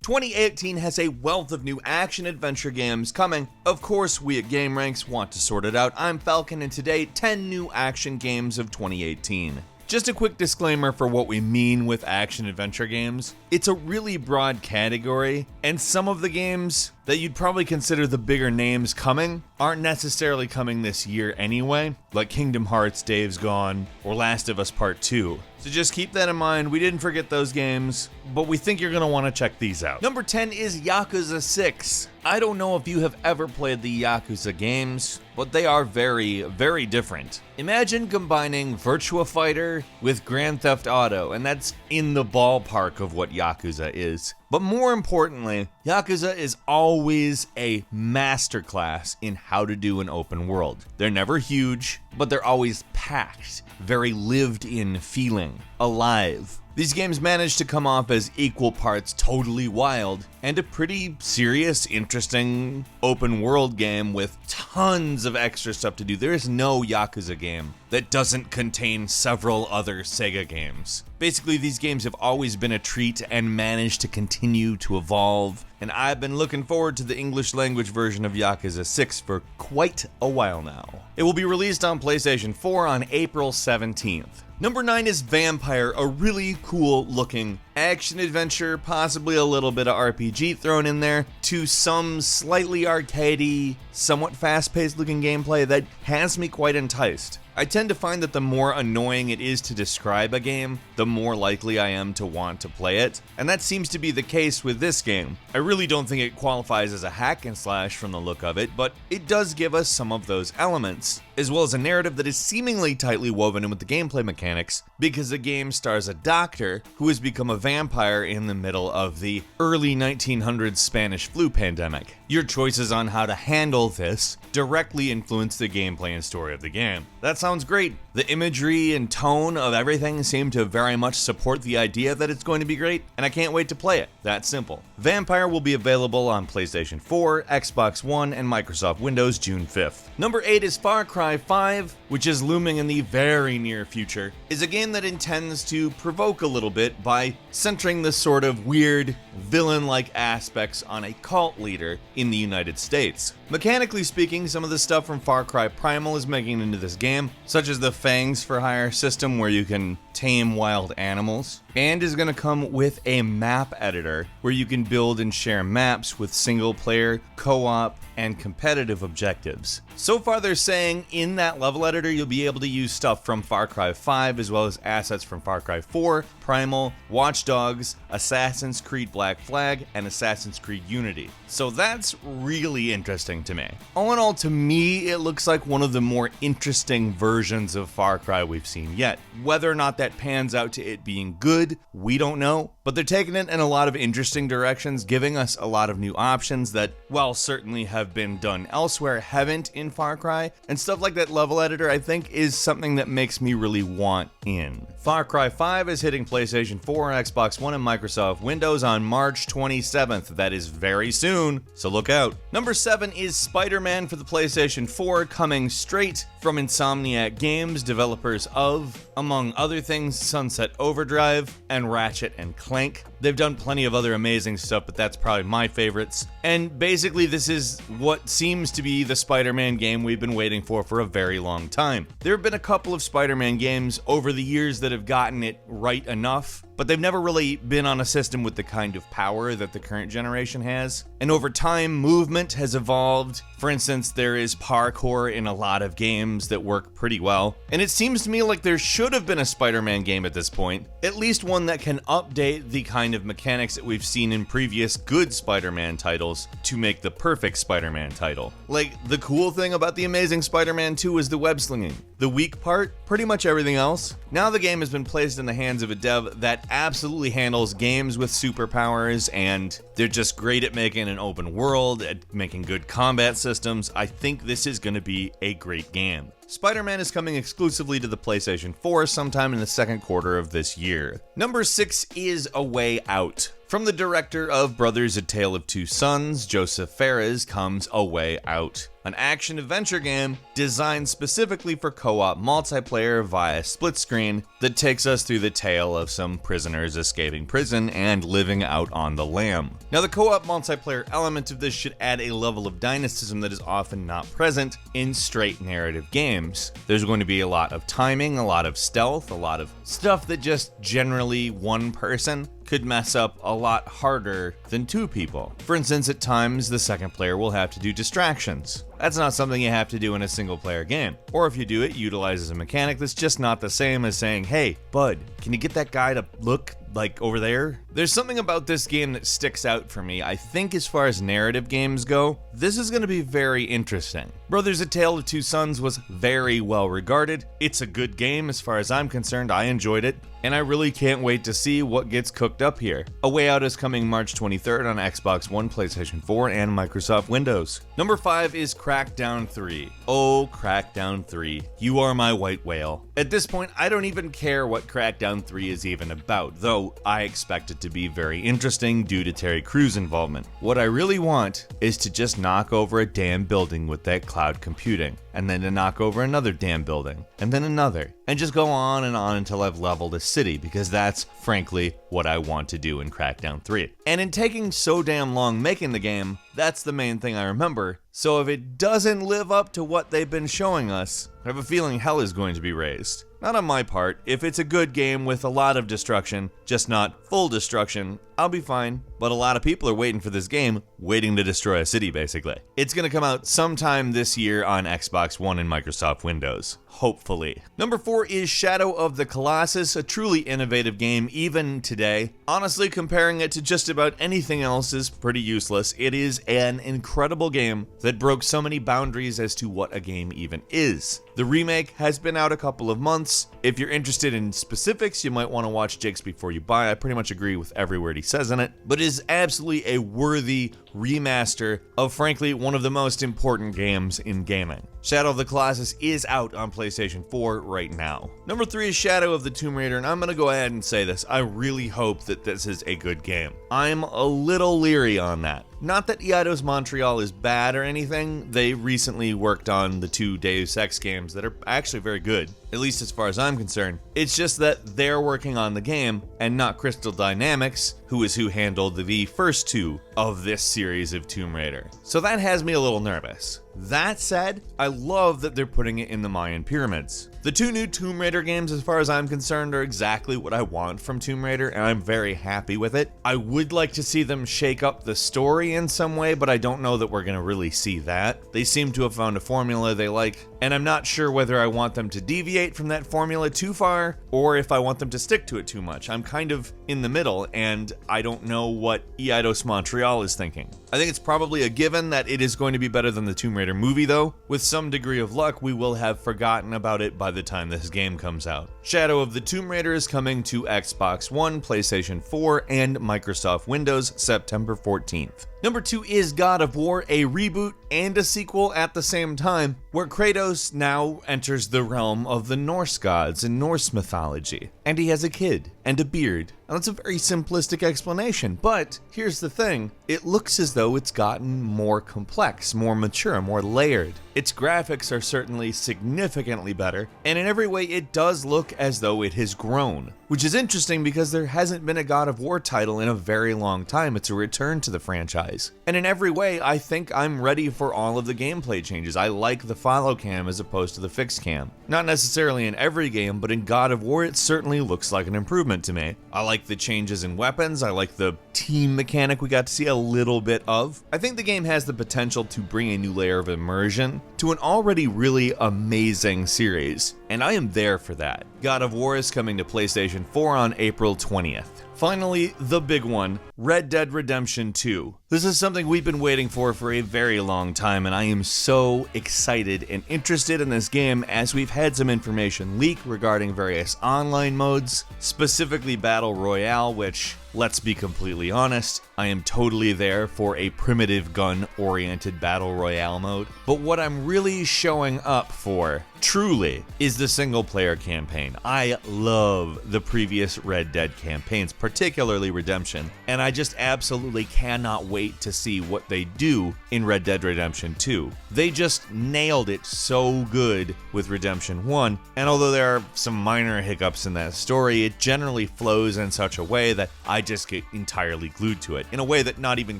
2018 has a wealth of new action-adventure games coming. Of course, we at gameranx want to sort it out. I'm Falcon, and today, 10 new action games of 2018. Just a quick disclaimer for what we mean with action-adventure games. It's a really broad category, and some of the games that you'd probably consider the bigger names coming aren't necessarily coming this year anyway, like Kingdom Hearts, Dave's Gone, or Last of Us Part 2. So just keep that in mind. We didn't forget those games, but we think you're going to want to check these out. Number 10 is Yakuza 6. I don't know if you have ever played the Yakuza games, but they are very, very different. Imagine combining Virtua Fighter with Grand Theft Auto, and that's in the ballpark of what Yakuza is. But more importantly, Yakuza is always a masterclass in how to do an open world. They're never huge, but they're always packed, very lived-in feeling, alive. These games manage to come off as equal parts totally wild and a pretty serious, interesting open world game with tons of extra stuff to do. There is no Yakuza game that doesn't contain several other Sega games. Basically, these games have always been a treat and managed to continue to evolve, and I've been looking forward to the English language version of Yakuza 6 for quite a while now. It will be released on PlayStation 4 on April 17th. Number 9 is Vampyr, a really cool looking action-adventure, possibly a little bit of RPG thrown in there, to some slightly arcadey, somewhat fast-paced looking gameplay that has me quite enticed. I tend to find that the more annoying it is to describe a game, the more likely I am to want to play it, and that seems to be the case with this game. I really don't think it qualifies as a hack and slash from the look of it, but it does give us some of those elements, as well as a narrative that is seemingly tightly woven in with the gameplay mechanics, because the game stars a doctor who has become a vampire in the middle of the early 1900s Spanish flu pandemic. Your choices on how to handle this directly influence the gameplay and story of the game. That sounds great. The imagery and tone of everything seem to very much support the idea that it's going to be great, and I can't wait to play it. That simple. Vampyr will be available on PlayStation 4, Xbox One, and Microsoft Windows June 5th. Number 8 is Far Cry 5, which is looming in the very near future, is a game that intends to provoke a little bit by centering the sort of weird, villain-like aspects on a cult leader in the United States. Mechanically speaking, some of the stuff from Far Cry Primal is making it into this game, such as the Fangs for Hire system where you can tame wild animals, and is going to come with a map editor where you can build and share maps with single-player, co-op, and competitive objectives. So far they're saying in that level editor you'll be able to use stuff from Far Cry 5 as well as assets from Far Cry 4, Primal, Watch Dogs, Assassin's Creed Black Flag, and Assassin's Creed Unity. So that's really interesting to me. All in all, to me, it looks like one of the more interesting versions of Far Cry we've seen yet. Whether or not that pans out to it being good, we don't know, but they're taking it in a lot of interesting directions, giving us a lot of new options that, while certainly have been done elsewhere, haven't in Far Cry, and stuff like that level editor I think is something that makes me really want in. Far Cry 5 is hitting PlayStation 4, Xbox One, and Microsoft Windows on March 27th. That is very soon, so look out. Number 7 is SpiderMan for the PlayStation 4, coming straight from Insomniac Games, developers of, among other things, Sunset Overdrive and Ratchet and Clank. They've done plenty of other amazing stuff, but that's probably my favorites. And basically this is what seems to be the Spider-Man game we've been waiting for a very long time. There have been a couple of Spider-Man games over the years that have gotten it right enough, but they've never really been on a system with the kind of power that the current generation has. And over time, movement has evolved. For instance, there is parkour in a lot of games that work pretty well. And it seems to me like there should have been a Spider-Man game at this point, at least one that can update the kind of mechanics that we've seen in previous good Spider-Man titles to make the perfect Spider-Man title. Like, the cool thing about The Amazing Spider-Man 2 is the web slinging. The weak part, pretty much everything else. Now the game has been placed in the hands of a dev that absolutely handles games with superpowers, and they're just great at making an open world, at making good combat systems. I think this is going to be a great game. Spider-Man is coming exclusively to the PlayStation 4 sometime in the second quarter of this year. Number 6 is A Way Out. From the director of Brothers: A Tale of Two Sons, Joseph Fares, comes A Way Out. an action-adventure game designed specifically for co-op multiplayer via split screen that takes us through the tale of some prisoners escaping prison and living out on the lam. Now, the co-op multiplayer element of this should add a level of dynamism that is often not present in straight narrative games. There's going to be a lot of timing, a lot of stealth, a lot of stuff that just generally one person could mess up a lot harder than two people. For instance, at times the second player will have to do distractions. That's not something you have to do in a single player game. Or if you do, it utilizes a mechanic that's just not the same as saying, hey, bud, can you get that guy to look like over there? There's something about this game that sticks out for me. I think as far as narrative games go, this is going to be very interesting. Brothers: A Tale of Two Sons was very well regarded. It's a good game as far as I'm concerned. I enjoyed it, and I really can't wait to see what gets cooked up here. A Way Out is coming March 23rd on Xbox One, PlayStation 4, and Microsoft Windows. Number 5 is Crackdown 3. Oh, Crackdown 3, you are my white whale. At this point, I don't even care what Crackdown 3 is even about, though I expect it to be very interesting due to Terry Crews' involvement. What I really want is to just knock over a damn building with that cloud computing, and then to knock over another damn building, and then another, and just go on until I've leveled a city, because that's, frankly, what I want to do in Crackdown 3. And in taking so damn long making the game, that's the main thing I remember, so if it doesn't live up to what they've been showing us, I have a feeling hell is going to be raised. Not on my part. If it's a good game with a lot of destruction, just not full destruction, I'll be fine. But a lot of people are waiting for this game, waiting to destroy a city, basically. It's gonna come out sometime this year on Xbox One and Microsoft Windows. Hopefully. Number 4 is Shadow of the Colossus, a truly innovative game even today. Honestly, comparing it to just about anything else is pretty useless. It is an incredible game that broke so many boundaries as to what a game even is. The remake has been out a couple of months. If you're interested in specifics, you might want to watch Jake's Before You Buy. I pretty much agree with every word he says in it, but it is absolutely a worthy remaster of, frankly, one of the most important games in gaming. Shadow of the Colossus is out on PlayStation 4 right now. Number 3 is Shadow of the Tomb Raider, and I'm gonna go ahead and say this. I really hope that this is a good game. I'm a little leery on that. Not that Eidos Montreal is bad or anything. They recently worked on the 2 Deus Ex games that are actually very good, at least as far as I'm concerned. It's just that they're working on the game and not Crystal Dynamics, who handled the first 2 of this series of Tomb Raider. So that has me a little nervous. That said, I love that they're putting it in the Mayan pyramids. The 2 new Tomb Raider games, as far as I'm concerned, are exactly what I want from Tomb Raider, and I'm very happy with it. I would like to see them shake up the story in some way, but I don't know that we're going to really see that. They seem to have found a formula they like, and I'm not sure whether I want them to deviate from that formula too far, or if I want them to stick to it too much. I'm kind of in the middle, and I don't know what Eidos Montreal is thinking. I think it's probably a given that it is going to be better than the Tomb Raider movie, though. With some degree of luck, we will have forgotten about it by the time this game comes out. Shadow of the Tomb Raider is coming to Xbox One, PlayStation 4, and Microsoft Windows September 14th. Number 2 is God of War, a reboot and a sequel at the same time, where Kratos now enters the realm of the Norse gods in Norse mythology. And he has a kid and a beard. Now, that's a very simplistic explanation, but here's the thing. It looks as though it's gotten more complex, more mature, more layered. Its graphics are certainly significantly better, and in every way it does look as though it has grown. Which is interesting because there hasn't been a God of War title in a very long time. It's a return to the franchise. And in every way, I think I'm ready for all of the gameplay changes. I like the follow cam as opposed to the fixed cam. Not necessarily in every game, but in God of War it certainly looks like an improvement to me. I like the changes in weapons. I like the team mechanic we got to see a little bit of. I think the game has the potential to bring a new layer of immersion to an already really amazing series, and I am there for that. God of War is coming to PlayStation 4 on April 20th. Finally, the big one, Red Dead Redemption 2. This is something we've been waiting for a very long time, and I am so excited and interested in this game as we've had some information leak regarding various online modes, specifically Battle Royale, which Let's be completely honest, I am totally there for a primitive gun-oriented battle royale mode, but what I'm really showing up for, truly, is the single-player campaign. I love the previous Red Dead campaigns, particularly Redemption, and I just absolutely cannot wait to see what they do in Red Dead Redemption 2. They just nailed it so good with Redemption 1, and although there are some minor hiccups in that story, it generally flows in such a way that I just get entirely glued to it, in a way that not even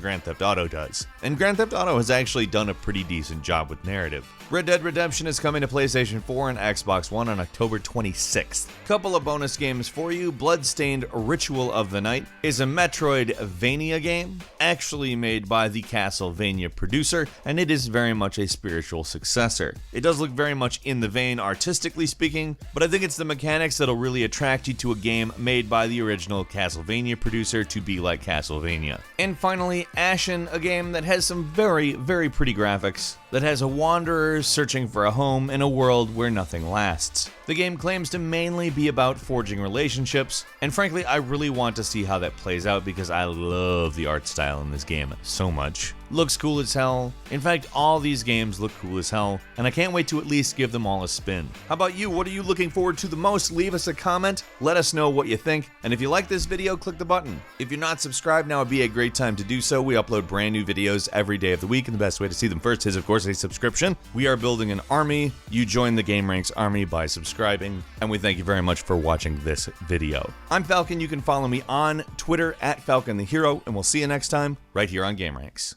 Grand Theft Auto does. And Grand Theft Auto has actually done a pretty decent job with narrative. Red Dead Redemption is coming to PlayStation 4 and Xbox One on October 26th. Couple of bonus games for you. Bloodstained Ritual of the Night is a Metroidvania game, actually made by the Castlevania producer, and it is very much a spiritual successor. It does look very much in the vein artistically speaking, but I think it's the mechanics that'll really attract you to a game made by the original Castlevania producer to be like Castlevania. And finally, Ashen, a game that has some very, very pretty graphics, that has a wanderer searching for a home in a world where nothing lasts. The game claims to mainly be about forging relationships, and frankly, I really want to see how that plays out because I love the art style in this game so much. Looks cool as hell. In fact, all these games look cool as hell, and I can't wait to at least give them all a spin. How about you? What are you looking forward to the most? Leave us a comment, let us know what you think, and if you like this video, click the button. If you're not subscribed, now would be a great time to do so. We upload brand new videos every day of the week, and the best way to see them first is, of course, a subscription. We are building an army. You join the gameranx army by subscribing, and we thank you very much for watching this video. I'm Falcon. You can follow me on Twitter @FalconTheHero, and we'll see you next time right here on gameranx.